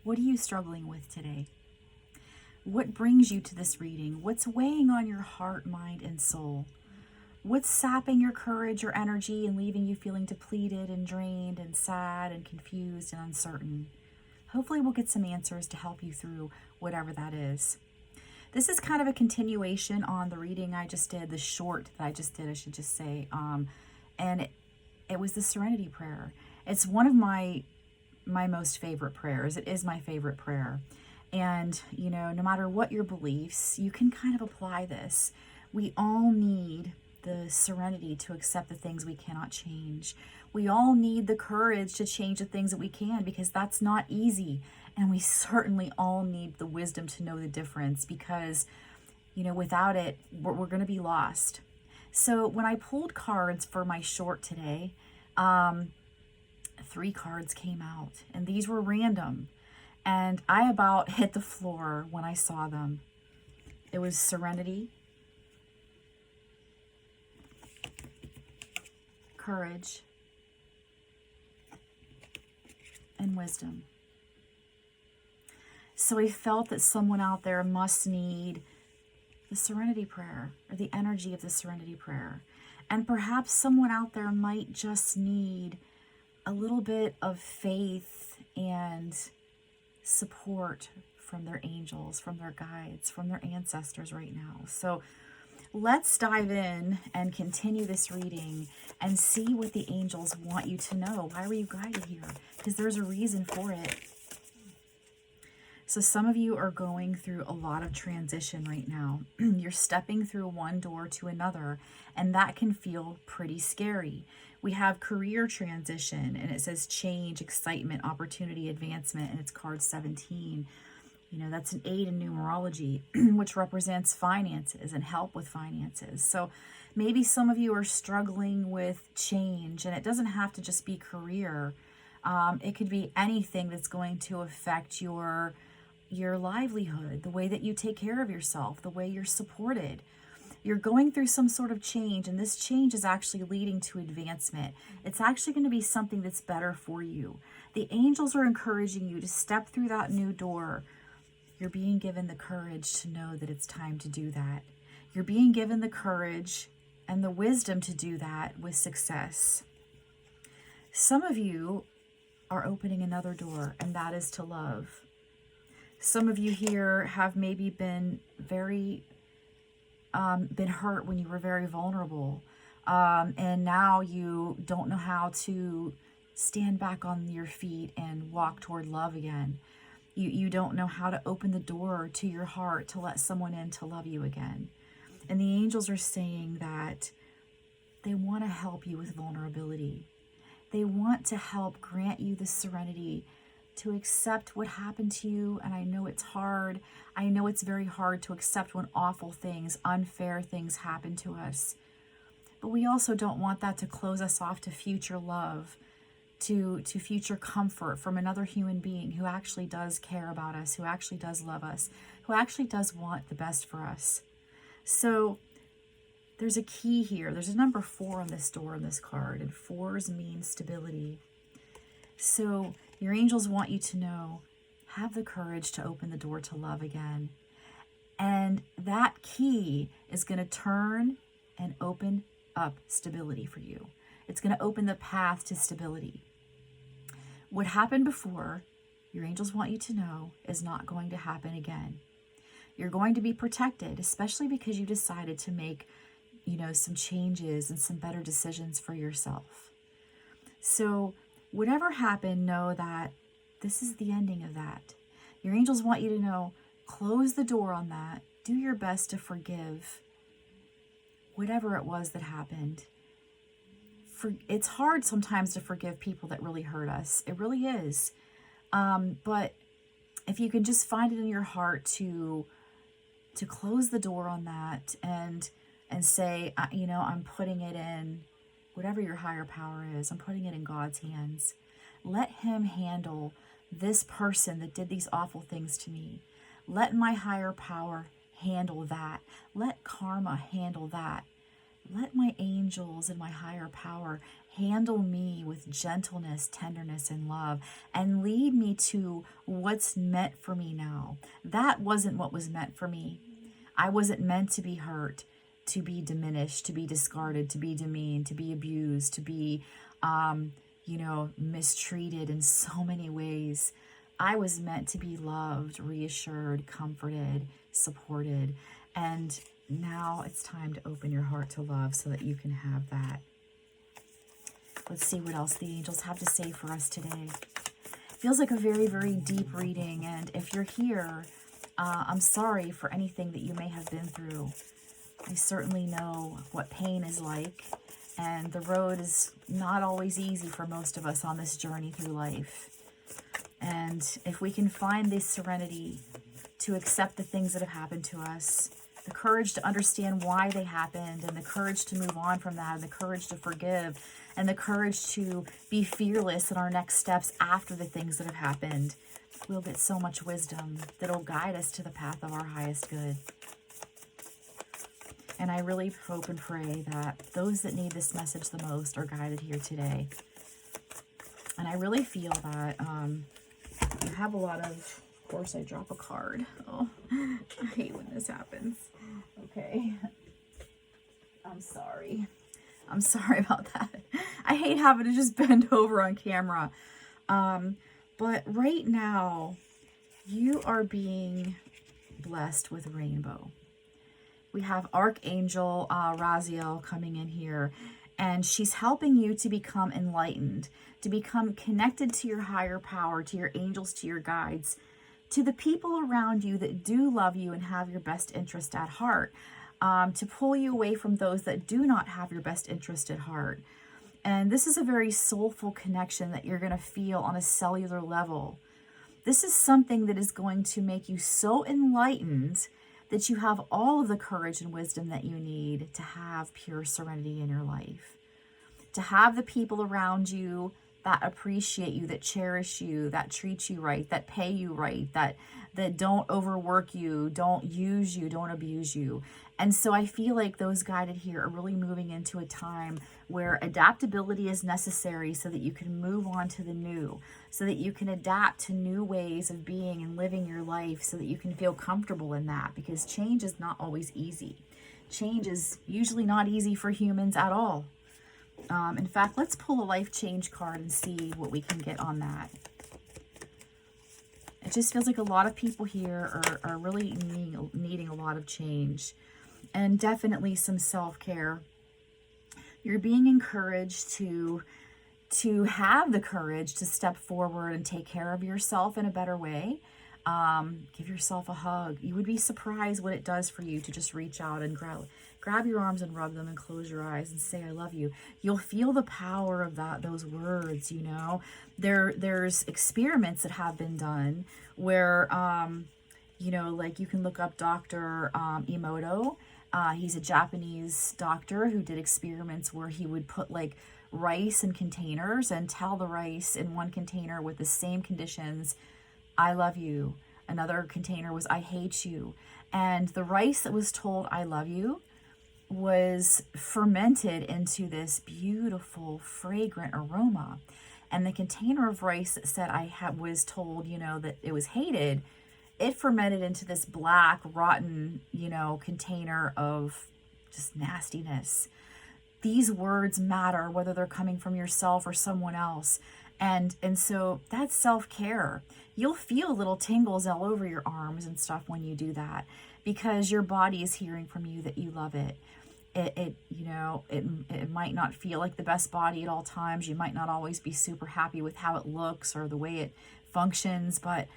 What are you struggling with today? What brings you to this reading? What's weighing on your heart, mind, and soul? What's sapping your courage or energy and leaving you feeling depleted and drained and sad and confused and uncertain? Hopefully we'll get some answers to help you through whatever that is. This is kind of a continuation on the reading I just did, the short that I just did, I should just say. And it was the Serenity prayer. It's one of my most favorite prayers. It is my favorite prayer. And, no matter what your beliefs, you can kind of apply this. We all need the serenity to accept the things we cannot change. We all need the courage to change the things that we can, because that's not easy. And we certainly all need the wisdom to know the difference, because, without it, we're going to be lost. So when I pulled cards for my short today, 3 cards came out, and these were random. And I about hit the floor when I saw them. It was Serenity, Courage, and Wisdom. So I felt that someone out there must need the Serenity prayer, or the energy of the Serenity prayer. And perhaps someone out there might just need a little bit of faith and support from their angels, from their guides, from their ancestors right now. So let's dive in and continue this reading and see what the angels want you to know. Why were you guided here? Because there's a reason for it. So some of you are going through a lot of transition right now. You're stepping through one door to another, and that can feel pretty scary. We have career transition, and it says change, excitement, opportunity, advancement, and it's card 17. That's an 8 in numerology, which represents finances and help with finances. So maybe some of you are struggling with change, and it doesn't have to just be career. It could be anything that's going to affect your livelihood, the way that you take care of yourself, the way you're supported. You're going through some sort of change, and this change is actually leading to advancement. It's actually going to be something that's better for you. The angels are encouraging you to step through that new door. You're being given the courage to know that it's time to do that. You're being given the courage and the wisdom to do that with success. Some of you are opening another door, and that is to love. Some of you here have maybe been been hurt when you were very vulnerable, and now you don't know how to stand back on your feet and walk toward love again. You don't know how to open the door to your heart to let someone in to love you again. And the angels are saying that they want to help you with vulnerability. They want to help grant you the serenity to accept what happened to you. And I know it's hard. I know it's very hard to accept when awful things, unfair things happen to us. But we also don't want that to close us off to future love, to future comfort from another human being who actually does care about us, who actually does love us, who actually does want the best for us. So there's a key here. There's a number 4 on this door on this card, and 4s mean stability. So your angels want you to know, have the courage to open the door to love again. And that key is going to turn and open up stability for you. It's going to open the path to stability. What happened before, your angels want you to know, is not going to happen again. You're going to be protected, especially because you decided to make, some changes and some better decisions for yourself. So whatever happened, know that this is the ending of that. Your angels want you to know, close the door on that. Do your best to forgive whatever it was that happened. It's hard sometimes to forgive people that really hurt us. It really is. But if you can just find it in your heart to close the door on that and say, I'm putting it in whatever your higher power is, I'm putting it in God's hands. Let him handle this person that did these awful things to me. Let my higher power handle that. Let karma handle that. let my angels and my higher power handle me with gentleness, tenderness, and love, and lead me to what's meant for me now. That wasn't what was meant for me. I wasn't meant to be hurt, to be diminished, to be discarded, to be demeaned, to be abused, to be, mistreated in so many ways. I was meant to be loved, reassured, comforted, supported. And now it's time to open your heart to love so that you can have that. Let's see what else the angels have to say for us today. Feels like a very, very deep reading. And if you're here, I'm sorry for anything that you may have been through. I certainly know what pain is like. And the road is not always easy for most of us on this journey through life. And if we can find this serenity to accept the things that have happened to us, the courage to understand why they happened, and the courage to move on from that, and the courage to forgive, and the courage to be fearless in our next steps after the things that have happened, we'll get so much wisdom that'll guide us to the path of our highest good. And I really hope and pray that those that need this message the most are guided here today. And I really feel that you have a lot of course, I drop a card. Oh, I hate when this happens. Okay. I'm sorry. I'm sorry about that. I hate having to just bend over on camera. But right now, you are being blessed with rainbow. We have Archangel Raziel coming in here, and she's helping you to become enlightened, to become connected to your higher power, to your angels, to your guides, to the people around you that do love you and have your best interest at heart, to pull you away from those that do not have your best interest at heart. And this is a very soulful connection that you're going to feel on a cellular level. This is something that is going to make you so enlightened that you have all of the courage and wisdom that you need to have pure serenity in your life. To have the people around you that appreciate you, that cherish you, that treat you right, that pay you right, that don't overwork you, don't use you, don't abuse you. And so I feel like those guided here are really moving into a time where adaptability is necessary so that you can move on to the new, so that you can adapt to new ways of being and living your life, so that you can feel comfortable in that, because change is not always easy. Change is usually not easy for humans at all. In fact, let's pull a life change card and see what we can get on that. It just feels like a lot of people here are really needing a lot of change, and definitely some self-care. You're being encouraged to have the courage to step forward and take care of yourself in a better way. Give yourself a hug. You would be surprised what it does for you to just reach out and grab your arms and rub them and close your eyes and say, I love you. You'll feel the power of those words, you know. There's experiments that have been done where, like you can look up Dr. Emoto. He's a Japanese doctor who did experiments where he would put like rice in containers and tell the rice in one container with the same conditions, I love you. Another container was, I hate you. And the rice that was told, I love you, was fermented into this beautiful, fragrant aroma. And the container of rice that said, was told, that it was hated, it fermented into this black, rotten, container of just nastiness. These words matter, whether they're coming from yourself or someone else. And so that's self-care. You'll feel little tingles all over your arms and stuff when you do that, because your body is hearing from you that you love it. It might not feel like the best body at all times. You might not always be super happy with how it looks or the way it functions, but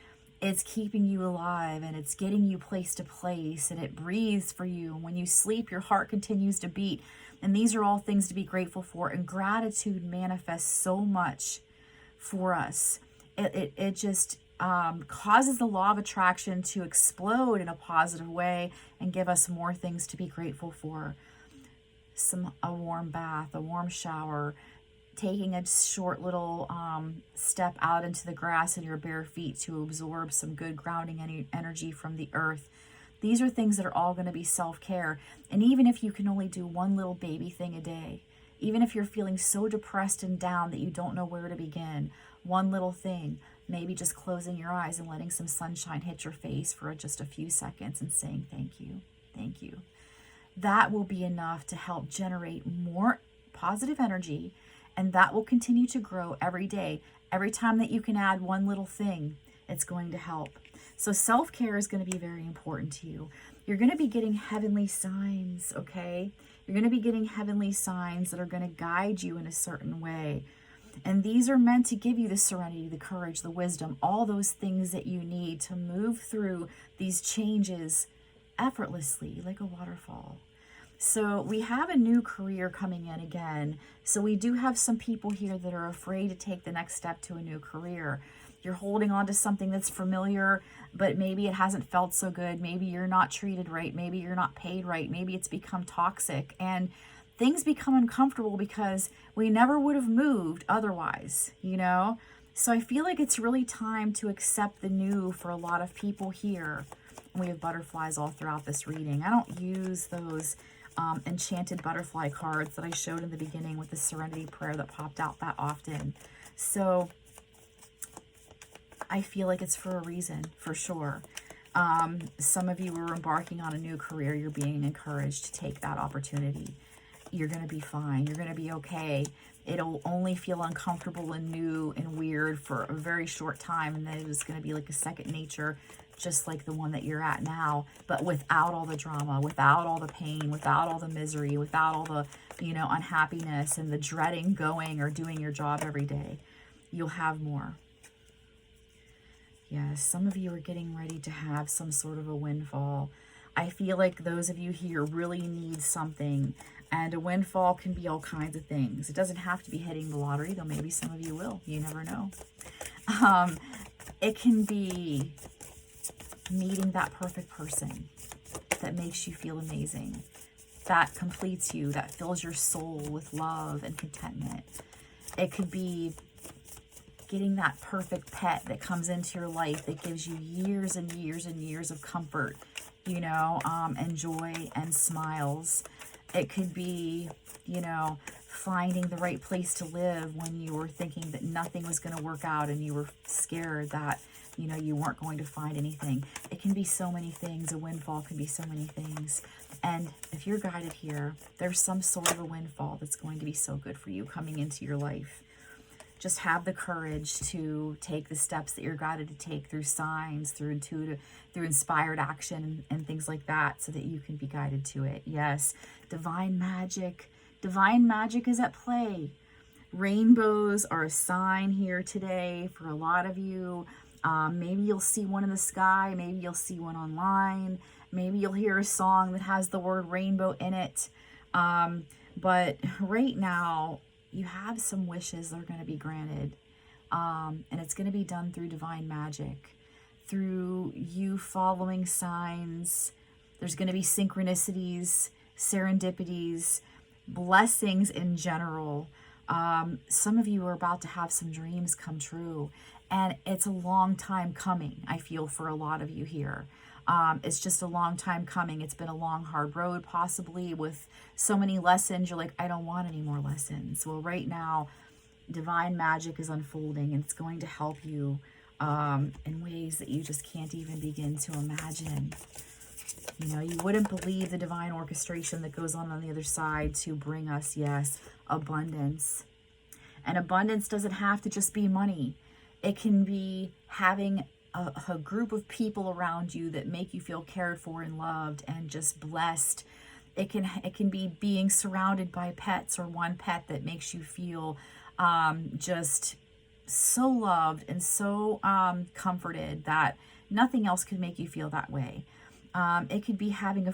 it's keeping you alive, and it's getting you place to place, and it breathes for you. And when you sleep, your heart continues to beat. And these are all things to be grateful for. And gratitude manifests so much for us. It just causes the law of attraction to explode in a positive way and give us more things to be grateful for. A warm bath, a warm shower, taking a short little step out into the grass in your bare feet to absorb some good grounding energy from the earth. These are things that are all going to be self-care. And even if you can only do one little baby thing a day, even if you're feeling so depressed and down that you don't know where to begin, one little thing, maybe just closing your eyes and letting some sunshine hit your face for just a few seconds and saying thank you, thank you. That will be enough to help generate more positive energy, and that will continue to grow every day. Every time that you can add one little thing, it's going to help. So self-care is going to be very important to you. You're going to be getting heavenly signs, okay? You're going to be getting heavenly signs that are going to guide you in a certain way. And these are meant to give you the serenity, the courage, the wisdom, all those things that you need to move through these changes effortlessly, like a waterfall. So we have a new career coming in again. So we do have some people here that are afraid to take the next step to a new career. You're holding on to something that's familiar, but maybe it hasn't felt so good. Maybe you're not treated right. Maybe you're not paid right. Maybe it's become toxic. And things become uncomfortable because we never would have moved otherwise, you know? So I feel like it's really time to accept the new for a lot of people here. And we have butterflies all throughout this reading. I don't use those enchanted butterfly cards that I showed in the beginning with the Serenity prayer that popped out that often. So I feel like it's for a reason, for sure. Some of you are embarking on a new career. You're being encouraged to take that opportunity. You're going to be fine. You're going to be okay. It'll only feel uncomfortable and new and weird for a very short time, and then it's going to be like a second nature, just like the one that you're at now, but without all the drama, without all the pain, without all the misery, without all the, unhappiness and the dreading going or doing your job every day. You'll have more. Yes, some of you are getting ready to have some sort of a windfall. I feel like those of you here really need something, and a windfall can be all kinds of things. It doesn't have to be hitting the lottery, though maybe some of you will. You never know. It can be meeting that perfect person that makes you feel amazing, that completes you, that fills your soul with love and contentment. It could be getting that perfect pet that comes into your life that gives you years and years and years of comfort, and joy and smiles. It could be, finding the right place to live when you were thinking that nothing was going to work out and you were scared that, you weren't going to find anything. It can be so many things. A windfall can be so many things. And if you're guided here, there's some sort of a windfall that's going to be so good for you coming into your life. Just have the courage to take the steps that you're guided to take through signs, through intuitive, through inspired action and things like that, so that you can be guided to it. Yes, divine magic. Divine magic is at play. Rainbows are a sign here today for a lot of you. Maybe you'll see one in the sky. Maybe you'll see one online. Maybe you'll hear a song that has the word rainbow in it. But right now, you have some wishes that are going to be granted. And it's going to be done through divine magic, through you following signs. There's going to be synchronicities, serendipities, blessings in general. Some of you are about to have some dreams come true. And it's a long time coming, I feel, for a lot of you here. It's just a long time coming. It's been a long, hard road, possibly with so many lessons. You're like, I don't want any more lessons. Well, right now, divine magic is unfolding, and it's going to help you in ways that you just can't even begin to imagine. You wouldn't believe the divine orchestration that goes on the other side to bring us, yes, abundance. And abundance doesn't have to just be money. It can be having a group of people around you that make you feel cared for and loved and just blessed. It can be being surrounded by pets, or one pet that makes you feel just so loved and so comforted that nothing else could make you feel that way. It could be having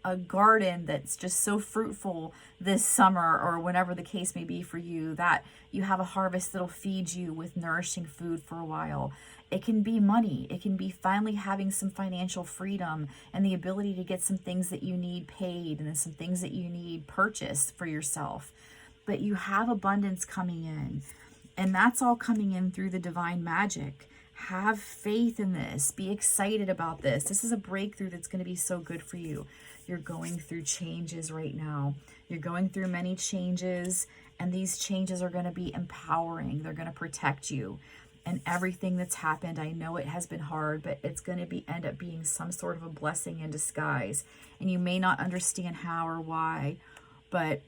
a garden that's just so fruitful this summer, or whenever the case may be for you, that you have a harvest that'll feed you with nourishing food for a while. It can be money. It can be finally having some financial freedom and the ability to get some things that you need paid and then some things that you need purchased for yourself. But you have abundance coming in, and that's all coming in through the divine magic. Have faith in this. Be excited about this. This is a breakthrough that's going to be so good for you. You're going through changes right now. You're going through many changes, and these changes are going to be empowering. They're going to protect you. And everything that's happened, I know it has been hard, but it's going to end up being some sort of a blessing in disguise. And you may not understand how or why, but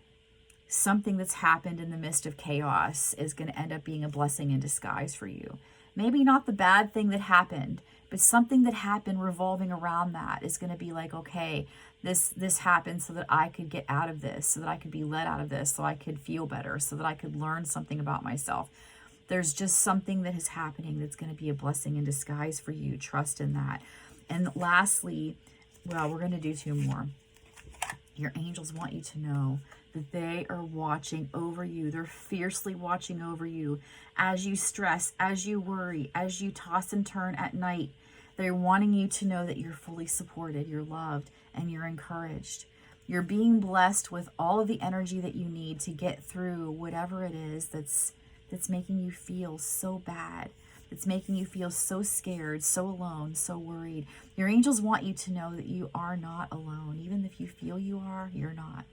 something that's happened in the midst of chaos is going to end up being a blessing in disguise for you. Maybe not the bad thing that happened, but something that happened revolving around that is going to be like, okay, this happened so that I could get out of this, so that I could be let out of this, so I could feel better, so that I could learn something about myself. There's just something that is happening that's going to be a blessing in disguise for you. Trust in that. And lastly, well, we're going to do 2 more. Your angels want you to know that they are watching over you. They're fiercely watching over you as you stress, as you worry, as you toss and turn at night. They're wanting you to know that you're fully supported, you're loved, and you're encouraged. You're being blessed with all of the energy that you need to get through whatever it is that's making you feel so bad. It's making you feel so scared, so alone, so worried. Your angels want you to know that you are not alone. Even if you feel you are, you're not.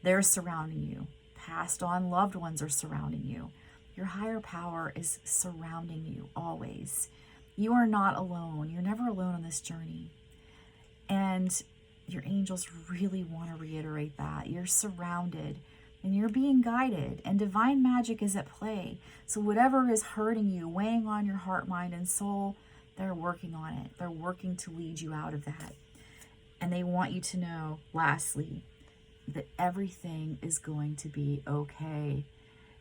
They're surrounding you. Passed on loved ones are surrounding you. Your higher power is surrounding you always. You are not alone. You're never alone on this journey. And your angels really want to reiterate that. You're surrounded and you're being guided, and divine magic is at play. So whatever is hurting you, weighing on your heart, mind, and soul, they're working on it. They're working to lead you out of that. And they want you to know, lastly, that everything is going to be okay.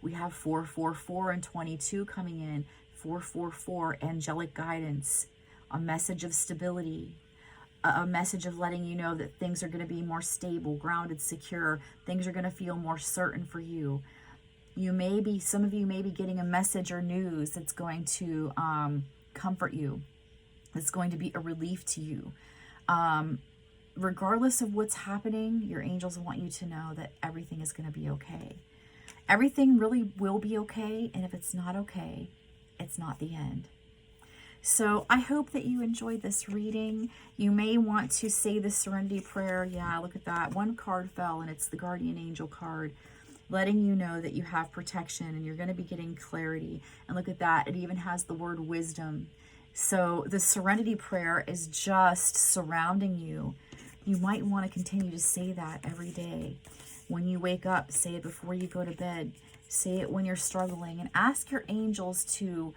We have 444 and 22 coming in. 444, angelic guidance, a message of stability, a message of letting you know that things are going to be more stable, grounded, secure. Things are going to feel more certain for you. Some of you may be getting a message or news that's going to comfort you. It's going to be a relief to you. Regardless of what's happening, your angels want you to know that everything is going to be okay. Everything really will be okay, and if it's not okay, it's not the end. So I hope that you enjoyed this reading. You may want to say the Serenity prayer. Yeah, look at that. 1 card fell, and it's the Guardian Angel card, letting you know that you have protection and you're going to be getting clarity. And look at that. It even has the word wisdom. So the Serenity prayer is just surrounding you. You might want to continue to say that every day. When you wake up, say it before you go to bed. Say it when you're struggling, and ask your angels to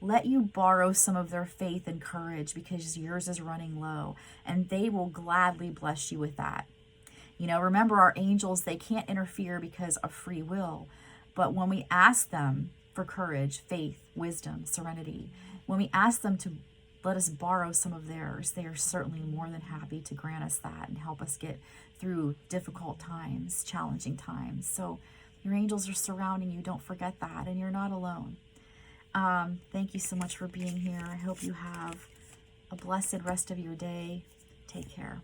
let you borrow some of their faith and courage, because yours is running low, and they will gladly bless you with that. Remember, our angels, they can't interfere because of free will. But when we ask them for courage, faith, wisdom, serenity, when we ask them to let us borrow some of theirs, they are certainly more than happy to grant us that and help us get through difficult times, challenging times. So your angels are surrounding you. Don't forget that, and you're not alone. Thank you so much for being here. I hope you have a blessed rest of your day. Take care.